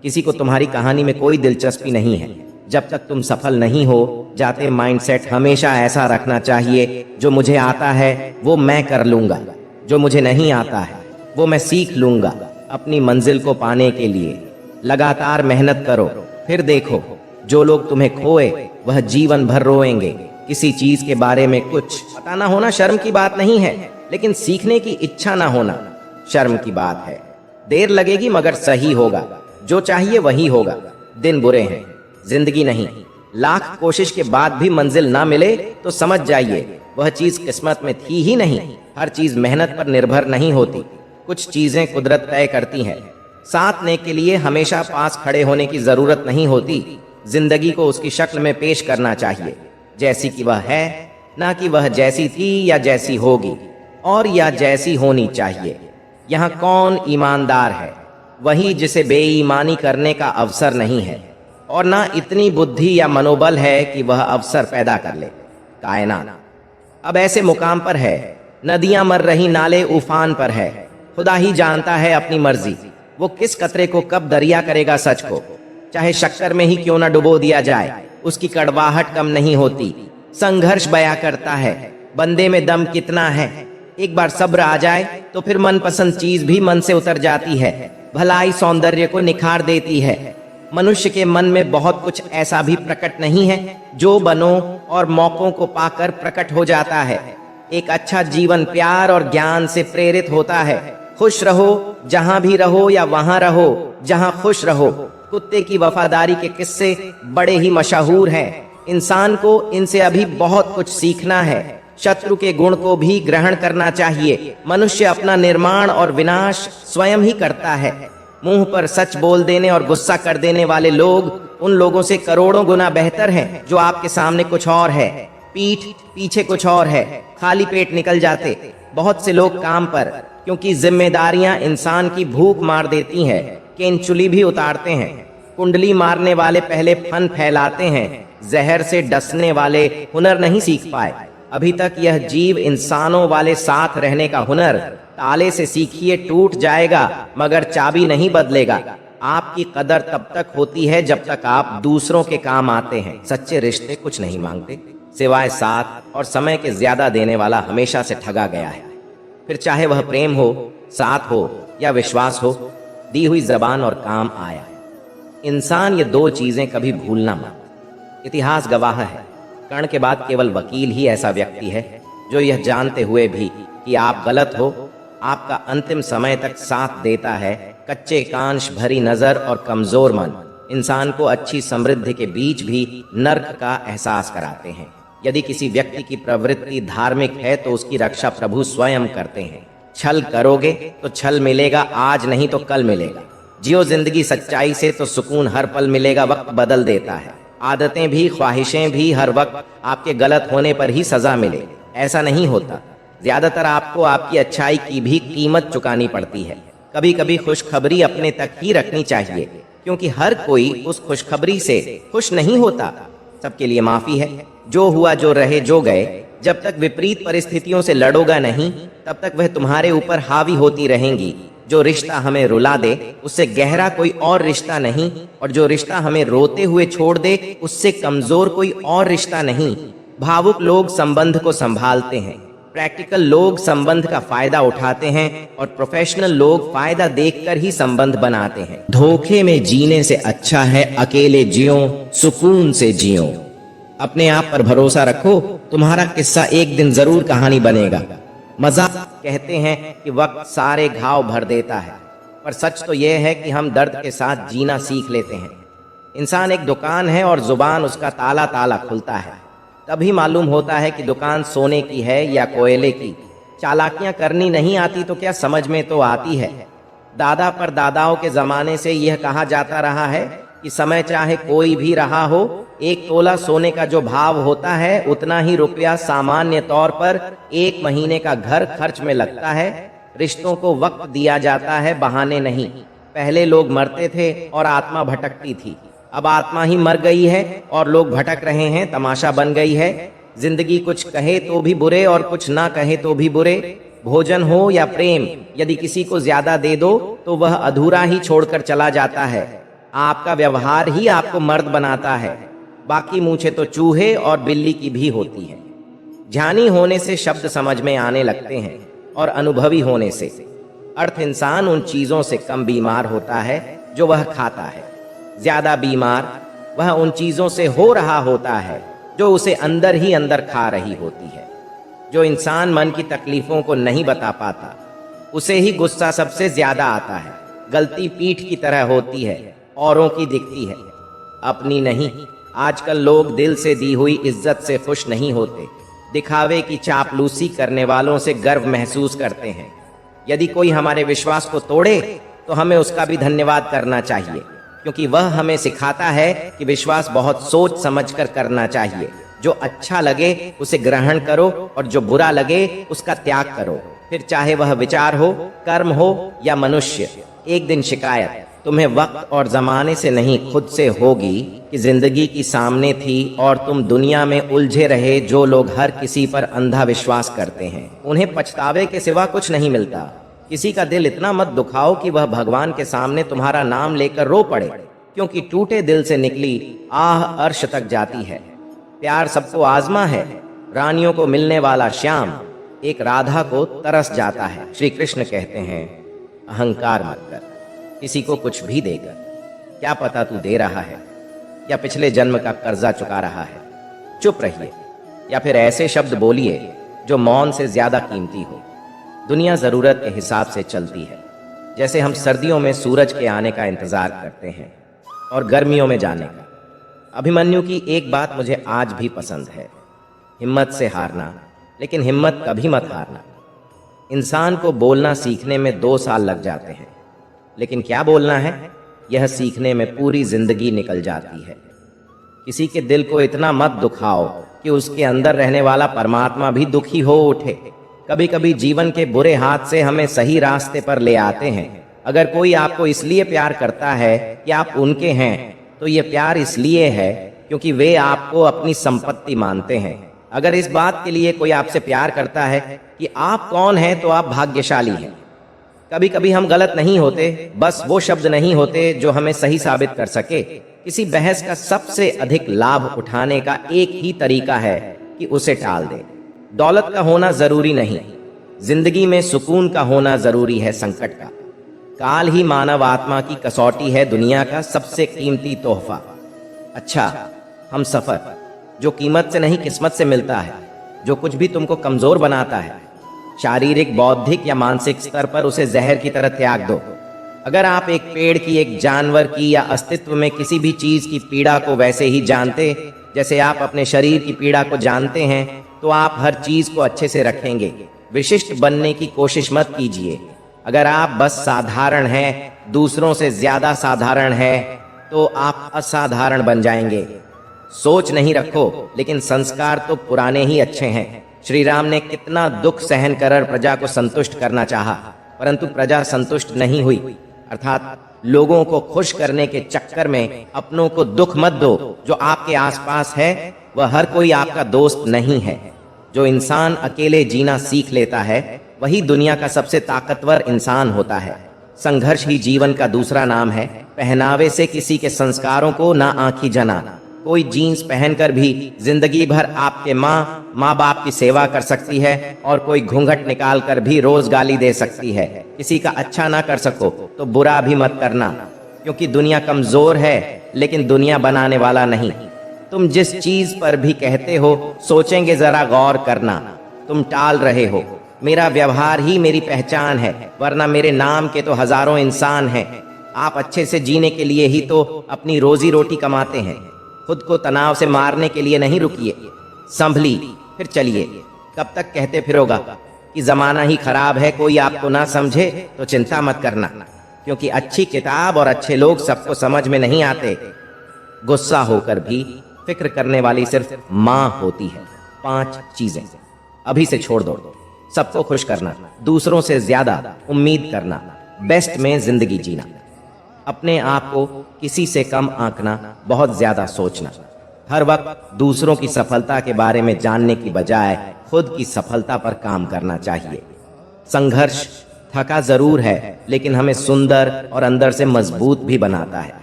किसी को तुम्हारी कहानी में कोई दिलचस्पी नहीं है। जब तक तुम सफल नहीं हो जाते, माइंडसेट हमेशा ऐसा रखना चाहिए, जो मुझे आता है वो मैं कर लूंगा, जो मुझे नहीं आता है वो मैं सीख लूंगा। अपनी मंजिल को पाने के लिए लगातार मेहनत करो, फिर देखो जो लोग तुम्हें खोए वह जीवन भर रोएंगे। किसी चीज के बारे में कुछ पता ना होना शर्म की बात नहीं है, लेकिन सीखने की इच्छा ना होना शर्म की बात है। देर लगेगी मगर सही होगा, जो चाहिए वही होगा। दिन बुरे हैं, जिंदगी नहीं। लाख कोशिश के बाद भी मंजिल ना मिले तो समझ जाइए वह चीज किस्मत में थी ही नहीं। हर चीज मेहनत पर निर्भर नहीं होती, कुछ चीजें कुदरत तय करती हैं। साथ देने के लिए हमेशा पास खड़े होने की जरूरत नहीं होती। जिंदगी को उसकी शक्ल में पेश करना चाहिए, जैसी कि वह है, ना कि वह जैसी थी या जैसी होगी और या जैसी होनी चाहिए। यहाँ कौन ईमानदार है? वही जिसे बेईमानी करने का अवसर नहीं है और ना इतनी बुद्धि या मनोबल है कि वह अवसर पैदा कर ले। कायनात अब ऐसे मुकाम पर है, नदियां मर रही, नाले उफान पर है। खुदा ही जानता है अपनी मर्जी, वो किस कतरे को कब दरिया करेगा सच को। चाहे शक्कर में ही क्यों ना डुबो दिया जाए, उसकी कड़वाहट कम नहीं होती। संघर्ष बया करता है, बंदे में दम कितना है। एक बार सब्र आ जाए तो फिर मनपसंद चीज भी मन से उतर जाती है। भलाई सौंदर्य को निखार देती है। मनुष्य के मन में बहुत कुछ ऐसा भी प्रकट नहीं है जो बनो और मौकों को पाकर प्रकट हो जाता है। एक अच्छा जीवन प्यार और ज्ञान से प्रेरित होता है। खुश रहो जहां भी रहो या वहां रहो जहां खुश रहो। कुत्ते की वफादारी के किस्से बड़े ही मशहूर हैं। इंसान को इनसे अभी बहुत कुछ सीखना है। शत्रु के गुण को भी ग्रहण करना चाहिए। मनुष्य अपना निर्माण और विनाश स्वयं ही करता है। मुंह पर सच बोल देने और गुस्सा कर देने वाले लोग उन लोगों से करोड़ों गुना बेहतर हैं जो आपके सामने कुछ और है, पीठ पीछे कुछ और है, खाली पेट निकल जाते। बहुत से लोग काम पर, क्योंकि जिम्मेदारियां इंसान की भूख मार देती हैं, केंचुली भी उतारते हैं। कुंडली मारने वाले पहले फन फैलाते हैं, जहर से डसने वाले हुनर नहीं सीख पाए। अभी तक यह जीव इंसानों वाले साथ रहने का हुनर ताले से सीखिए, टूट जाएगा मगर चाबी नहीं बदलेगा। आपकी कदर तब तक होती है जब तक आप दूसरों के काम आते हैं। सच्चे रिश्ते कुछ नहीं मांगते सिवाय साथ और समय के ज्यादा देने वाला हमेशा से ठगा गया है। फिर चाहे वह प्रेम हो, साथ हो या विश्वास हो, दी हुई जबान और काम आया। इंसान ये दो चीजें कभी भूलना मत। इतिहास गवाह है, कर्ण के बाद केवल वकील ही ऐसा व्यक्ति है जो यह जानते हुए भी कि आप गलत हो, आपका अंतिम समय तक साथ देता है। कच्चे कांच भरी नजर और कमजोर मन इंसान को अच्छी समृद्धि के बीच भी नर्क का एहसास कराते हैं। यदि किसी व्यक्ति की प्रवृत्ति धार्मिक है तो उसकी रक्षा प्रभु स्वयं करते हैं। छल करोगे तो छल मिलेगा, आज नहीं तो कल मिलेगा। जियो जिंदगी सच्चाई से तो सुकून हर पल मिलेगा। वक्त बदल देता है, आदतें भी ख्वाहिशें भी। हर वक्त आपके गलत होने पर ही सजा मिले ऐसा नहीं होता। ज्यादातर आपको आपकी अच्छाई की भी कीमत चुकानी पड़ती है। कभी कभी खुशखबरी अपने तक ही रखनी चाहिए, क्योंकि हर कोई उस खुशखबरी से खुश नहीं होता। सबके लिए माफी है, जो हुआ जो रहे जो गए। जब तक विपरीत परिस्थितियों से लड़ोगा नहीं तब तक वह तुम्हारे ऊपर हावी होती रहेंगी। जो रिश्ता हमें रुला दे उससे गहरा कोई और रिश्ता नहीं, और जो रिश्ता हमें रोते हुए छोड़ दे उससे कमजोर कोई और रिश्ता नहीं। भावुक लोग संबंध को संभालते हैं, प्रैक्टिकल लोग संबंध का फायदा उठाते हैं और प्रोफेशनल लोग फायदा देखकर ही संबंध बनाते हैं। धोखे में जीने से अच्छा है अकेले जियो, सुकून से जियो। अपने आप पर भरोसा रखो, तुम्हारा किस्सा एक दिन जरूर कहानी बनेगा। मजाक कहते हैं कि वक्त सारे घाव भर देता है, पर सच तो यह है कि हम दर्द के साथ जीना सीख लेते हैं। इंसान एक दुकान है और जुबान उसका ताला ताला खुलता है, तभी मालूम होता है कि दुकान सोने की है या कोयले की। चालाकियां करनी नहीं आती तो क्या समझ में तो आती है। दादा पर दादाओं के जमाने से यह कहा जाता रहा है कि समय चाहे कोई भी रहा हो, एक तोला सोने का जो भाव होता है उतना ही रुपया सामान्य तौर पर एक महीने का घर खर्च में लगता है। रिश्तों को वक्त दिया जाता है, बहाने नहीं। पहले लोग मरते थे और आत्मा भटकती थी, अब आत्मा ही मर गई है और लोग भटक रहे हैं, तमाशा बन गई है। जिंदगी कुछ कहे तो भी बुरे और कुछ ना कहे तो भी बुरे। भोजन हो या प्रेम, यदि किसी को ज्यादा दे दो तो वह अधूरा ही छोड़कर चला जाता है। आपका व्यवहार ही आपको मर्द बनाता है। बाकी मूछें तो चूहे और बिल्ली की भी होती है। ज्ञानी होने से शब्द समझ में आने लगते हैं और अनुभवी होने से अर्थ इंसान उन चीजों से कम बीमार होता है जो वह खाता है। ज्यादा बीमार वह उन चीजों से हो रहा होता है जो उसे अंदर ही अंदर खा रही होती है। जो इंसान मन की तकलीफों को नहीं बता पाता उसे ही गुस्सा सबसे ज्यादा आता है। गलती पीठ की तरह होती है, औरों की दिखती है, अपनी नहीं। आजकल लोग दिल से दी हुई इज्जत से खुश नहीं होते, दिखावे की चापलूसी करने वालों से गर्व महसूस करते हैं। यदि कोई हमारे विश्वास को तोड़े तो हमें उसका भी धन्यवाद करना चाहिए, क्योंकि वह हमें सिखाता है कि विश्वास बहुत सोच समझकर करना चाहिए। जो अच्छा लगे उसे ग्रहण करो और जो बुरा लगे उसका त्याग करो। फिर चाहे वह विचार हो, कर्म हो या मनुष्य। एक दिन शिकायत तुम्हें वक्त और जमाने से नहीं खुद से होगी कि जिंदगी की सामने थी और तुम दुनिया में उलझे रहे। जो लोग हर किसी पर अंधा विश्वास करते हैं उन्हें पछतावे के सिवा कुछ नहीं मिलता। किसी का दिल इतना मत दुखाओ कि वह भगवान के सामने तुम्हारा नाम लेकर रो पड़े, क्योंकि टूटे दिल से निकली आह अर्श तक जाती है। प्यार सबको आजमा है। रानियों को मिलने वाला श्याम एक राधा को तरस जाता है। श्री कृष्ण कहते हैं, अहंकार मत कर, किसी को कुछ भी देकर। क्या पता तू दे रहा है या पिछले जन्म का कर्जा चुका रहा है। चुप रहिए या फिर ऐसे शब्द बोलिए जो मौन से ज्यादा कीमती हो। दुनिया जरूरत के हिसाब से चलती है। जैसे हम सर्दियों में सूरज के आने का इंतजार करते हैं और गर्मियों में जाने का। अभिमन्यु की एक बात मुझे आज भी पसंद है, हिम्मत से हारना, लेकिन हिम्मत कभी मत हारना। इंसान को बोलना सीखने में 2 साल लग जाते हैं, लेकिन क्या बोलना है यह सीखने में पूरी जिंदगी निकल जाती है। किसी के दिल को इतना मत दुखाओ कि उसके अंदर रहने वाला परमात्मा भी दुखी हो उठे। कभी कभी जीवन के बुरे हाथ से हमें सही रास्ते पर ले आते हैं। अगर कोई आपको इसलिए प्यार करता है कि आप उनके हैं, तो ये प्यार इसलिए है क्योंकि वे आपको अपनी संपत्ति मानते हैं। अगर इस बात के लिए कोई आपसे प्यार करता है कि आप कौन हैं, तो आप भाग्यशाली हैं। कभी कभी हम गलत नहीं होते, बस वो शब्द नहीं होते जो हमें सही साबित कर सके। किसी बहस का सबसे अधिक लाभ उठाने का एक ही तरीका है कि उसे टाल दे। दौलत का होना जरूरी नहीं, जिंदगी में सुकून का होना जरूरी है। संकट का काल ही मानव आत्मा की कसौटी है, दुनिया का सबसे कीमती तोहफा। अच्छा, हम सफर जो कीमत से नहीं किस्मत से मिलता है, जो कुछ भी तुमको कमजोर बनाता है, शारीरिक, बौद्धिक या मानसिक स्तर पर, उसे जहर की तरह त्याग दो। अगर आप एक पेड़ की, एक जानवर की या अस्तित्व में किसी भी चीज की पीड़ा को वैसे ही जानते जैसे आप अपने शरीर की पीड़ा को जानते हैं, तो आप हर चीज को अच्छे से रखेंगे। विशिष्ट बनने की कोशिश मत कीजिए। अगर आप बस साधारण हैं, दूसरों से ज्यादा साधारण हैं, तो आप असाधारण बन जाएंगे। सोच नहीं रखो, लेकिन संस्कार तो पुराने ही अच्छे हैं। श्री राम ने कितना दुख सहन कर प्रजा को संतुष्ट करना चाहा, परंतु प्रजा संतुष्ट नहीं हुई। अर्थात लोगों को खुश करने के चक्कर में अपनों को दुख मत दो। जो आपके आसपास है वह हर कोई आपका दोस्त नहीं है। जो इंसान अकेले जीना सीख लेता है वही दुनिया का सबसे ताकतवर इंसान होता है। संघर्ष ही जीवन का दूसरा नाम है। पहनावे से किसी के संस्कारों को ना आंखी जना। कोई जीन्स पहनकर भी जिंदगी भर आपके माँ बाप की सेवा कर सकती है, और कोई घूंघट निकाल कर भी रोज गाली दे सकती है। किसी का अच्छा ना कर सको तो बुरा भी मत करना, क्योंकि दुनिया कमजोर है लेकिन दुनिया बनाने वाला नहीं। तुम जिस चीज पर भी कहते हो सोचेंगे जरा गौर करना। तुम टाल रहे हो। मेरा व्यवहार ही मेरी पहचान है, वरना मेरे नाम के तो हजारों इंसान हैं। आप अच्छे से जीने के लिए ही तो अपनी रोजी रोटी कमाते हैं। खुद को तनाव से मारने के लिए नहीं रुकिए। संभली फिर चलिए। कब तक कहते फिरोगा कि जमाना ही खराब है, कोई आपको ना समझे तो चिंता मत करना, क्योंकि अच्छी किताब और अच्छे लोग सबको समझ में नहीं आते। गुस्सा होकर भी फिक्र करने वाली सिर्फ माँ होती है। 5 चीजें अभी से छोड़ दो। सबको खुश करना, दूसरों से ज्यादा उम्मीद करना, बेस्ट में जिंदगी जीना, अपने आप को किसी से कम आंकना, बहुत ज्यादा सोचना, हर वक्त दूसरों की सफलता के बारे में जानने की बजाय खुद की सफलता पर काम करना चाहिए। संघर्ष थका जरूर है, लेकिन हमें सुंदर और अंदर से मजबूत भी बनाता है।